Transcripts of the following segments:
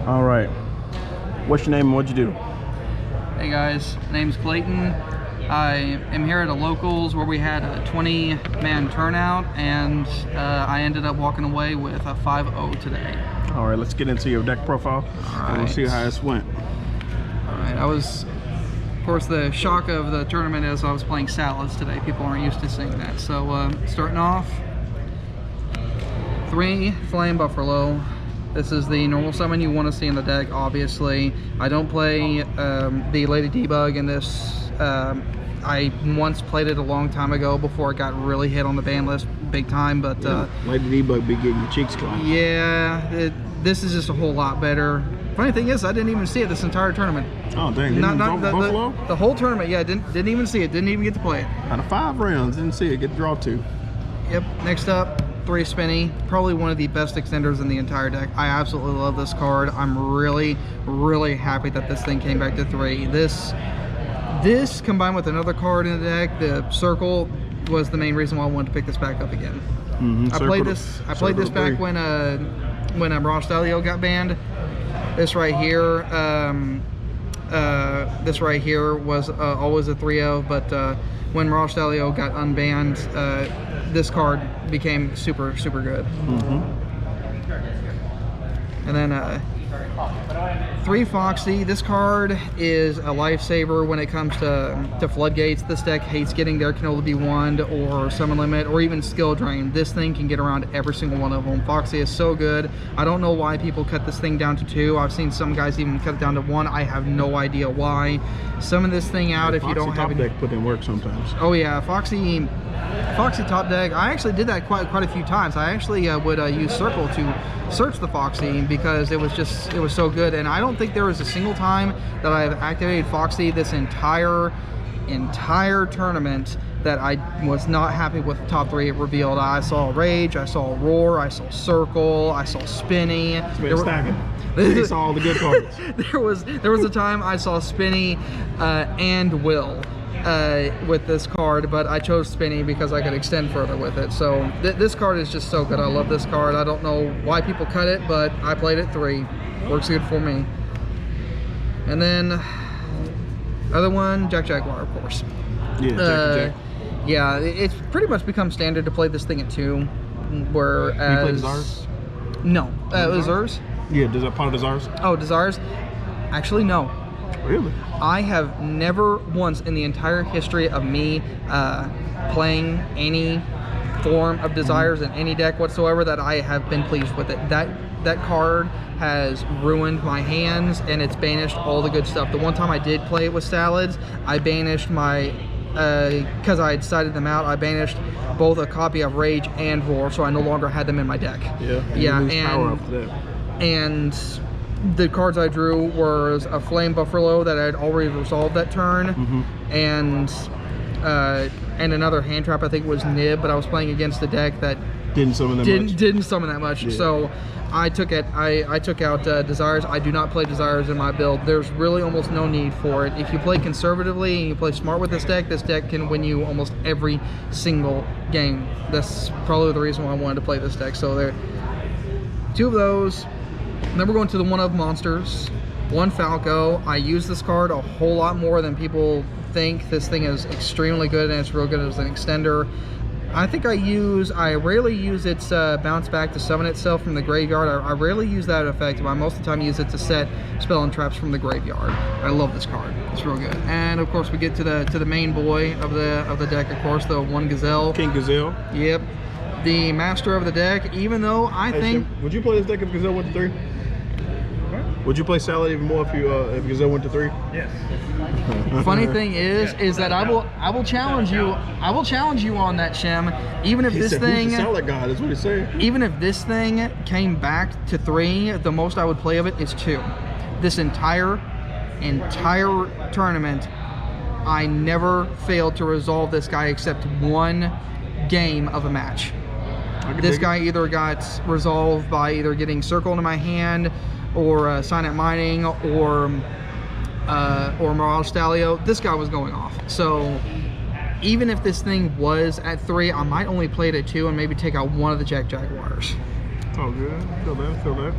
All right. What's your name and what'd you do? Hey guys, name's Clayton. I am here at a locals where we had a 20-man turnout, and I ended up walking away with a 5-0 today. All right, let's get into your deck profile and we'll see how this went. All right, of course, the shock of the tournament is I was playing salads today. People aren't used to seeing that. So starting off, 3 Flame Buffalo. This is the normal summon you want to see in the deck, obviously. I don't play the Lady Debug in this. I once played it a long time ago before it got really hit on the ban list big time, but Lady Debug be getting your cheeks clapped. Yeah, this is just a whole lot better. Funny thing is, I didn't even see it this entire tournament. Oh dang! The whole tournament, yeah, didn't even see it. Didn't even get to play it. Out of 5 rounds, didn't see it. Get draw 2. Yep. Next up, 3 Spinny. Probably one of the best extenders in the entire deck. I absolutely love this card. I'm really, really happy that this thing came back to 3. This combined with another card in the deck, the Circle, was the main reason why I wanted to pick this back up again. I played this back when Raw Stalio got banned. This right here, was always a 3-0, but when Raw Stalio got unbanned, this card became super good. And then 3 Foxy. This card is a lifesaver when it comes to floodgates. This deck hates getting there, can only be 1 or summon limit or even skill drain. This thing can get around every single one of them. Foxy is so good. I don't know why people cut this thing down to 2. I've seen some guys even cut it down to 1. I have no idea why. Summon this thing out if you don't have Foxy top deck put in work sometimes. Oh yeah, Foxy top deck. I actually did that quite a few times. I actually would use Circle to search the Foxy because it was so good. And I don't think there was a single time that I have activated Foxy this entire tournament that I was not happy with the top 3 it revealed. I saw Rage, I saw Roar, I saw Circle, I saw Spinny. They saw all the good cards. there was a time I saw Spinny and Will with this card, but I chose Spinny because I could extend further with it. So this card is just so good. I love this card. I don't know why people cut it, but I played it 3. Works good for me. And then other one, Jaguar, of course. Yeah, yeah, it's pretty much become standard to play this thing at 2. Whereas you played Desires? No, Desires. Yeah, does that part of Desires? Oh, Desires. Actually, no. Really? I have never once in the entire history of me playing any form of Desires in any deck whatsoever that I have been pleased with it. That card has ruined my hands and it's banished all the good stuff. The one time I did play it with Salads, I banished my, because I had sided them out, I banished both a copy of Rage and Roar, so I no longer had them in my deck. Yeah, and the cards I drew was a Flame Buffalo that I had already resolved that turn, and another hand trap. I think it was Nib, but I was playing against a deck that didn't summon that much. Yeah. So I took it. I took out Desires. I do not play Desires in my build. There's really almost no need for it. If you play conservatively and you play smart with this deck can win you almost every single game. That's probably the reason why I wanted to play this deck. So there, 2 of those. Then we're going to the one of monsters. 1 Falco. I use this card a whole lot more than people think. This thing is extremely good and it's real good as an extender. I rarely use its bounce back to summon itself from the graveyard. I rarely use that effect, but I most of the time use it to set spell and traps from the graveyard. I love this card. It's real good. And of course we get to the main boy of the deck, of course, the 1 Gazelle. King Gazelle. Yep. The master of the deck, even though I think... Would you play this deck if Gazelle went to 3? Would you play Salad even more if Gazelle went to 3? Yes. Funny thing is that I will challenge you. I will challenge you on that, Shem. Even if this thing, who's the Salad guy? That's what he's saying. Even if this thing came back to 3, the most I would play of it is 2. This entire tournament, I never failed to resolve this guy except 1 game of a match. This guy either got resolved by either getting Circle into my hand, or Signet Mining, or Mirage Stalio. This guy was going off. So even if this thing was at 3, I might only play it at 2 and maybe take out one of the Jaguars. Oh, good. Feel that.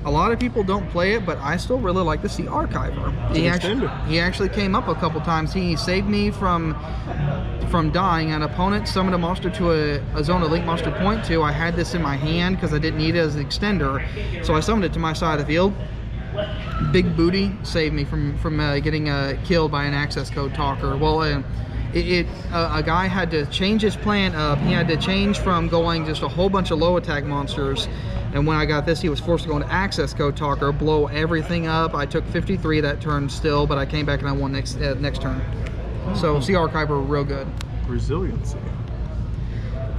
A lot of people don't play it, but I still really like the Sea Archiver. He actually came up a couple times. He saved me from dying. An opponent summoned a monster to a zone of link monster point 2. I had this in my hand because I didn't need it as an extender, so I summoned it to my side of the field. Big Booty saved me from getting killed by an access code talker. Well, a guy had to change his plan up. He had to change from going just a whole bunch of low attack monsters, and when I got this, he was forced to go into access code talker, blow everything up. I took 53 that turn still, but I came back and I won next turn. So Sea Archiver, real good. Resiliency.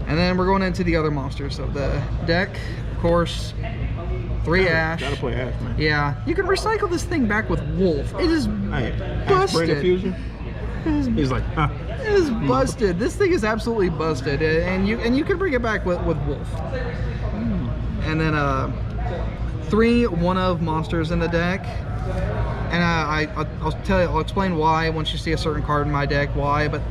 And then we're going into the other monsters. So the deck, of course, 3 Ash. Gotta play Ash, man. Yeah, you can recycle this thing back with Wolf. It is busted. Fusion. He's like, huh. It is busted. This thing is absolutely busted, and you can bring it back with Wolf. And then 3 one-of monsters in the deck. And I'll explain why once you see a certain card in my deck, why. But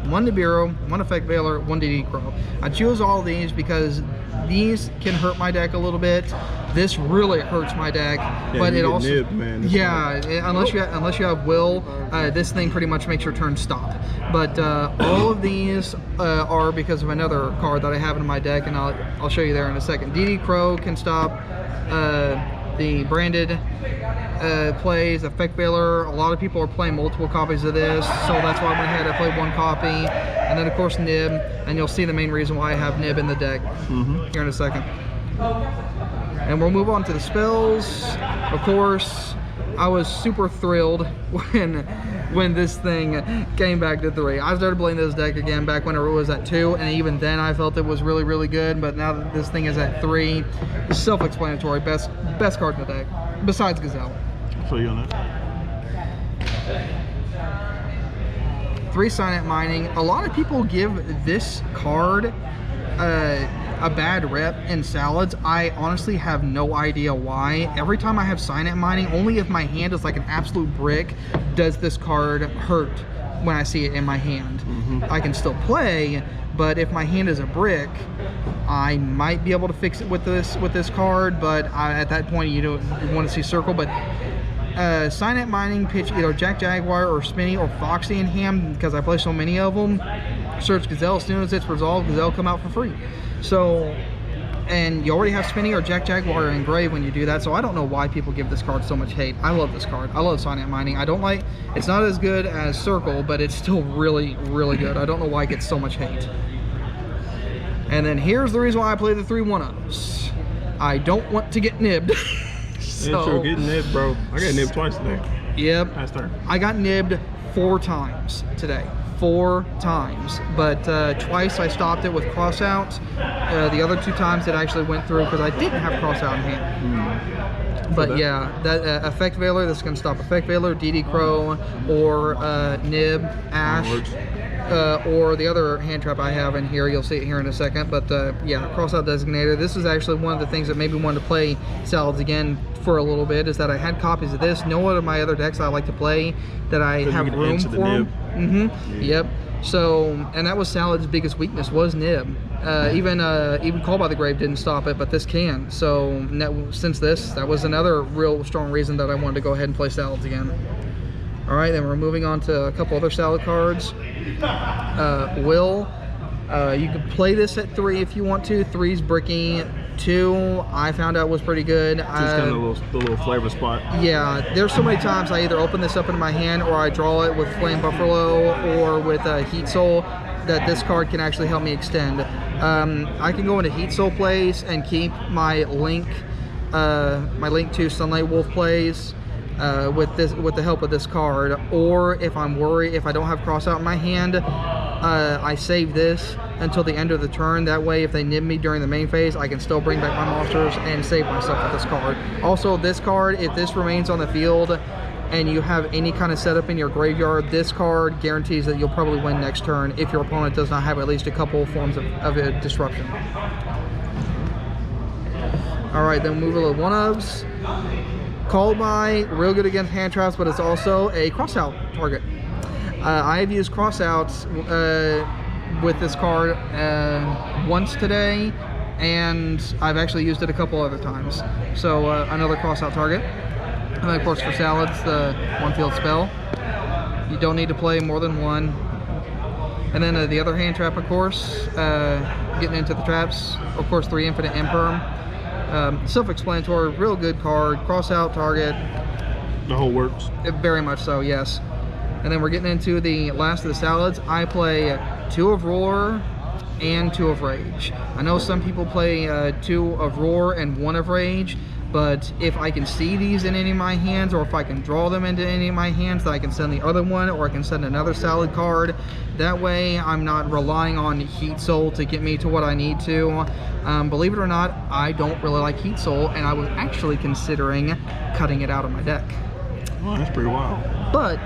1 Nibiru, 1 Effect Veiler, 1 DD Crow. I choose all these because these can hurt my deck a little bit. This really hurts my deck, but it also nibbed, man. Unless you have Will, this thing pretty much makes your turn stop. But all of these are because of another card that I have in my deck, and I'll show you there in a second. DD Crow can stop the branded plays. Effect Veiler, a lot of people are playing multiple copies of this, so that's why I went ahead and played 1 copy. And then of course Nib, and you'll see the main reason why I have Nib in the deck here in a second. And we'll move on to the spells. Of course, I was super thrilled when this thing came back to 3. I started playing this deck again back when it was at 2, and even then I felt it was really, really good. But now that this thing is at 3, it's self-explanatory. Best card in the deck, besides Gazelle. So you on that? 3 Signet Mining. A lot of people give this card a bad rep in Salads. I honestly have no idea why. Every time I have Signet Mining, only if my hand is like an absolute brick does this card hurt when I see it in my hand. I can still play, but if my hand is a brick, I might be able to fix it with this card, but at that point you want to see Circle. But Signet Mining, pitch either Jack Jaguar or Spinny or Foxy in hand because I play so many of them. Search Gazelle. As soon as it's resolved, Gazelle come out for free. So, and you already have Spinny or Jack Jaguar engraved when you do that, so I don't know why people give this card so much hate. I love this card. I love Signet Mining. It's not as good as Circle, but it's still really, really good. I don't know why it gets so much hate. And then here's the reason why I play the 3 one-ups. I don't want to get nibbed. So, true, getting nibbed, bro. I got nibbed twice today. Yep. Last turn. I got nibbed 4 times today. 4 times, but twice I stopped it with crossout. The other 2 times it actually went through because I didn't have crossout in hand. But yeah, that Effect Veiler, this is going to stop Effect Veiler, DD Crow, or Nib, Ash, or the other hand trap I have in here. You'll see it here in a second. But yeah, crossout designator. This is actually one of the things that made me want to play Salads again for a little bit, is that I had copies of this. No one of my other decks I like to play that I have room for them. Yep. So, and that was Salad's biggest weakness, was Nib. Even Call by the Grave didn't stop it, but this can. So since that was another real strong reason that I wanted to go ahead and play Salads again. All right, then we're moving on to a couple other Salad cards. Will, you can play this at 3 if you want to. 3's bricky. 2, I found out was pretty good. Just kind of the little flavor spot. Yeah, there's so many times I either open this up into my hand or I draw it with Flame Buffalo or with Heat Soul, that this card can actually help me extend. I can go into Heat Soul plays and keep my link to Sunlight Wolf plays with the help of this card. Or if I'm worried, if I don't have crossout in my hand, I save this until the end of the turn. That way, if they nib me during the main phase, I can still bring back my monsters and save myself with this card. Also, this card, if this remains on the field and you have any kind of setup in your graveyard, this card guarantees that you'll probably win next turn if your opponent does not have at least a couple forms of a disruption. All right, then move a little one-ups. Called by, real good against hand traps, but it's also a crossout target. I have used crossouts with this card once today, and I've actually used it a couple other times. So another cross-out target. And then of course for salads, the one field spell. You don't need to play more than one. And then the other hand trap, of course, getting into the traps, of course 3 infinite imperm. Self-explanatory, real good card, cross-out target. The whole works. Very much so, yes. And then we're getting into the last of the salads. I play 2 of Roar and 2 of Rage. I know some people play 2 of Roar and 1 of Rage, but if I can see these in any of my hands, or if I can draw them into any of my hands, then I can send the other one, or I can send another salad card. That way I'm not relying on Heat Soul to get me to what I need to. Believe it or not, I don't really like Heat Soul, and I was actually considering cutting it out of my deck. Oh, that's pretty wild. But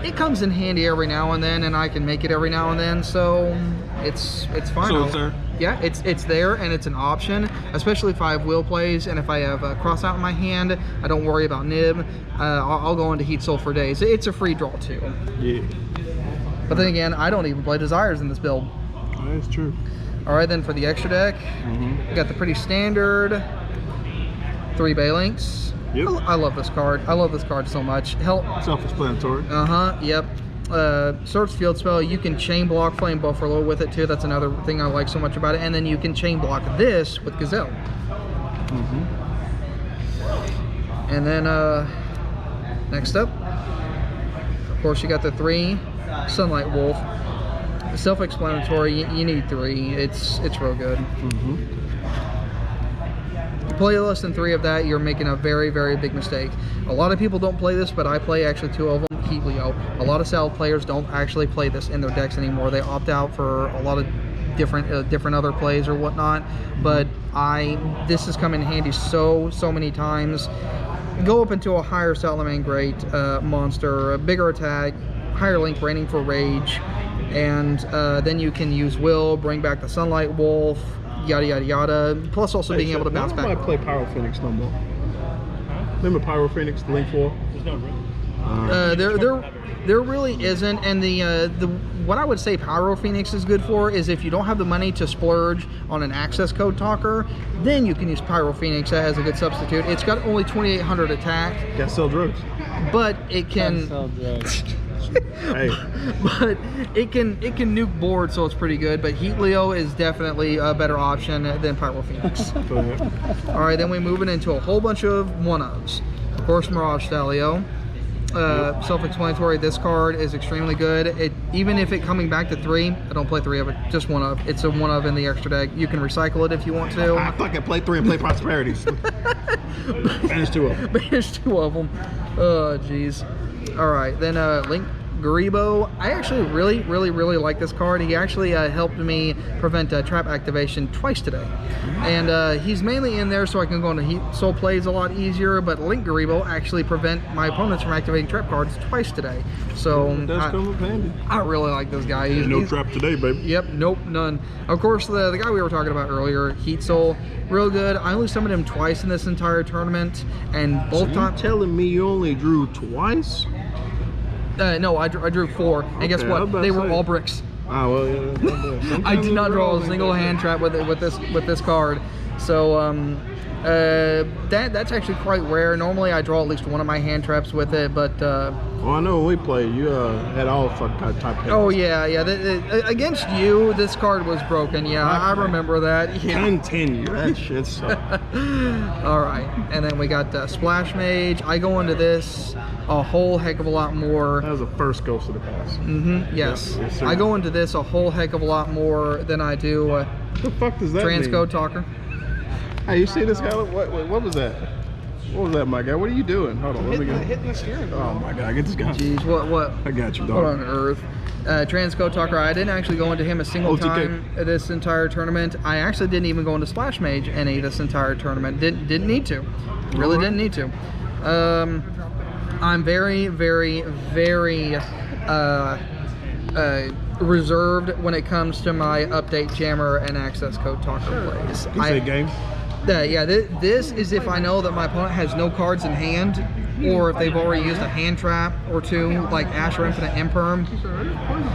it comes in handy every now and then, and I can make it every now and then, so it's fine. So it's there? Yeah, it's there, and it's an option, especially if I have will plays, and if I have a cross out in my hand, I don't worry about nib. I'll go into Heat Soul for days. It's a free draw too. Yeah. But then again, I don't even play Desires in this build. That's true. All right, then for the extra deck, we got the pretty standard 3 Baylinks. Yep. I love this card. I love this card so much. Hell, Self-explanatory. yep. Search field spell, you can chain block Flame Buffalo with it too. That's another thing I like so much about it. And then you can chain block this with Gazelle. And then next up, of course, you got the 3 Sunlight Wolf. Self-explanatory. You need 3. It's real good. Play less than 3 of that, you're making a very, very big mistake. A lot of people don't play this, but I play actually 2 of them. Heat Leo. A lot of salad players don't actually play this in their decks anymore. They opt out for a lot of different other plays or whatnot. But this has come in handy so many times. Go up into a higher Salamangreat monster, a bigger attack, higher link rating for Rage, and then you can use Will, bring back the Sunlight Wolf, yada yada yada, plus also being able to bounce back. I play Pyro Phoenix no more. Remember Pyro Phoenix, the Link 4? There's no room. There really isn't, and the what I would say Pyro Phoenix is good for is if you don't have the money to splurge on an access code talker, then you can use Pyro Phoenix as a good substitute. It's got only 2,800 attack. Got to sell drugs. But it can. Hey. But it can nuke board, so it's pretty good. But Heat Leo is definitely a better option than Pyro Phoenix. Go ahead. All right, then we're moving into a whole bunch of 1-ofs. Of course, Mirage Stalio. Self-explanatory, this card is extremely good. Even if it coming back to 3, I don't play 3 of it, just 1 of. It's a 1 of in the extra deck. You can recycle it if you want to. I fucking play 3 and play Prosperities. Banish 2 of them. Banish 2 of them. Oh, jeez. All right, then Link Garibo. I actually really like this card. He actually helped me prevent trap activation twice today. And he's mainly in there so I can go into Heat Soul plays a lot easier, but Link Garibo actually prevent my opponents from activating trap cards twice today. So I really like this guy. No trap today, baby. Yep, nope, none. Of course, the guy we were talking about earlier, Heat Soul, real good. I only summoned him twice in this entire tournament, and both times. Telling me you only drew twice? No, I drew 4, and guess what? They were all bricks. Oh well, yeah. I did not draw a single hand trap with this card, so that's actually quite rare. Normally, I draw at least one of my hand traps with it, but well, I know when we played, you had all type of. Oh yeah. Against you, this card was broken. Yeah, I remember that. Yeah. Continue. That shit sucked. All right, and then we got Splash Mage. I go into this a whole heck of a lot more. That was the first Ghost of the Past. Yes. Yes, I go into this a whole heck of a lot more than I do what the fuck does that Transcode mean? Talker. Hey, you see this guy? What was that? What was that, my guy? What are you doing? Hold on. Hitting the steering wheel. Oh my god, get this guy. Jeez, what? I got you, dog. What on earth? Transcode Talker, I didn't actually go into him a single time this entire tournament. I actually didn't even go into Splash Mage any this entire tournament. Didn't need to. Really didn't need to. I'm very reserved when it comes to my update jammer and access code talker plays. You say game? Yeah, this is if I know that my opponent has no cards in hand or if they've already used a hand trap or two, like Asher Infinite Imperm.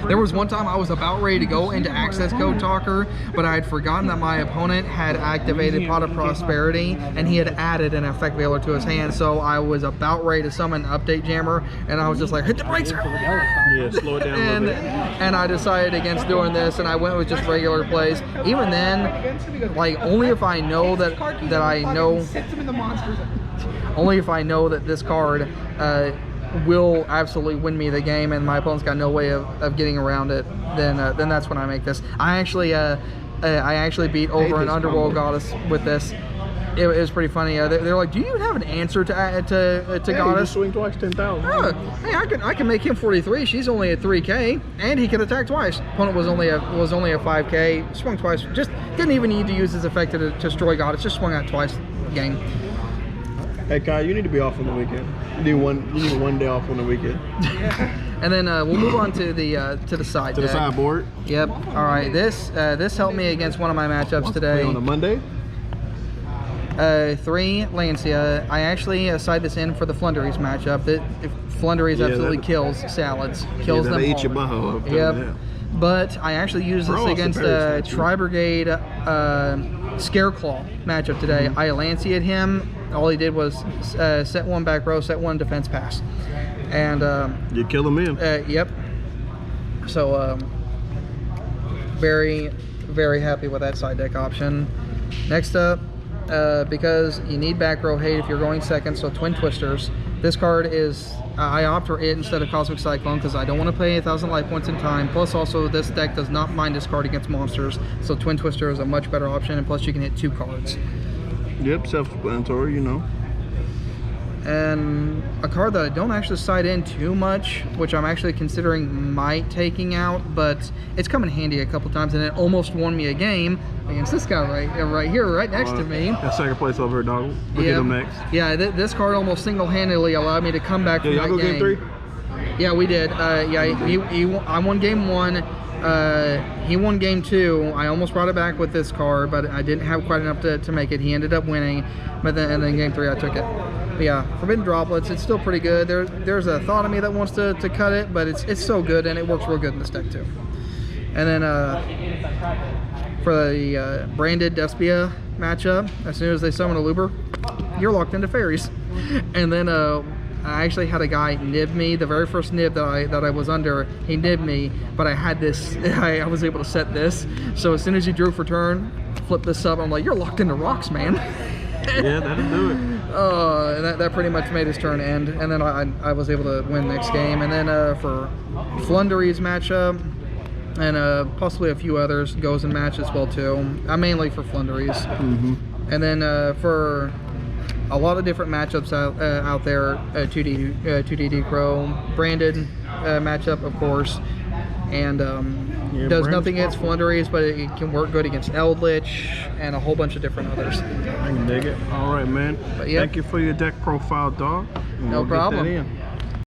There was one time I was about ready to go into Access Code Talker, but I had forgotten that my opponent had activated Pot of Prosperity, and he had added an Effect Veiler to his hand, so I was about ready to summon Update Jammer, and I was just like, hit the brakes! Yeah, slow it down a little bit. And I decided against doing this, and I went with just regular plays. Even then, like, only if I know that only if I know that this card will absolutely win me the game, and my opponent's got no way of getting around it, then that's when I make this. I actually beat over an Underworld Goddess with this. It was pretty funny. They're like, "Do you even have an answer to Yeah, Goddess?" you just swing twice, 10,000. Oh, hey, I can make him 43. She's only at 3K, and he can attack twice. Opponent was only a 5K. Swung twice. Just didn't even need to use his effect to destroy Goddess. Just swung out twice. Game. Hey, Kai, you need to be off on the weekend. You need one day off on the weekend. And then we'll move on to the side To the deck. sideboard. Yep. All right. This helped me against one of my matchups today. On a Monday. 3 Lancia. I actually side this in for the Flunderies matchup. Flunderies absolutely kills salads. Kills them. They eat all. your butthole. Yep. But I actually used this against a Tri-Brigade Scareclaw matchup today. I Lancia'd him. All he did was set 1 back row, set 1 defense pass. And you kill him in. yep. So very, very happy with that side deck option. Next up, because you need back row hate if you're going second, so Twin Twisters. This card is, I opt for it instead of Cosmic Cyclone because I don't want to pay 1,000 life points in time. Plus also this deck does not mind discard against monsters, so Twin Twister is a much better option, and plus you can hit 2 cards. Yep, self-explanatory, you know. And a card that I don't actually side in too much, which I'm actually considering might taking out, but it's come in handy a couple times, and it almost won me a game against this guy right here, right next to me. That's second place over here, dog. We'll get him next. Yeah, this card almost single-handedly allowed me to come back from that y'all go game. game 3? Yeah, we did. I won game 1. He won game 2. I almost brought it back with this card, but I didn't have quite enough to make it. He ended up winning, and then game 3 I took it. But yeah, Forbidden Droplets, it's still pretty good. There's a thought of me that wants to cut it, but it's so good, and it works real good in this deck too. And then for the branded Despia matchup, as soon as they summon a Luber, you're locked into fairies. And then I actually had a guy nib me. The very first nib that I was under, he nibbed me, but I had this, I was able to set this. So as soon as he drew for turn, flip this up, I'm like, you're locked into rocks, man. Yeah, that'll do it. And that pretty much made his turn end. And then I was able to win next game. And then for Flunderies matchup, and possibly a few others, goes in match as well too. Mainly for Flunderies. And then for a lot of different matchups out there, 2D Crow, branded matchup, of course, and does nothing against Flunderies, but it can work good against Eldritch and a whole bunch of different others. I can dig it. All right, man. But, yep. Thank you for your deck profile, dog. No problem.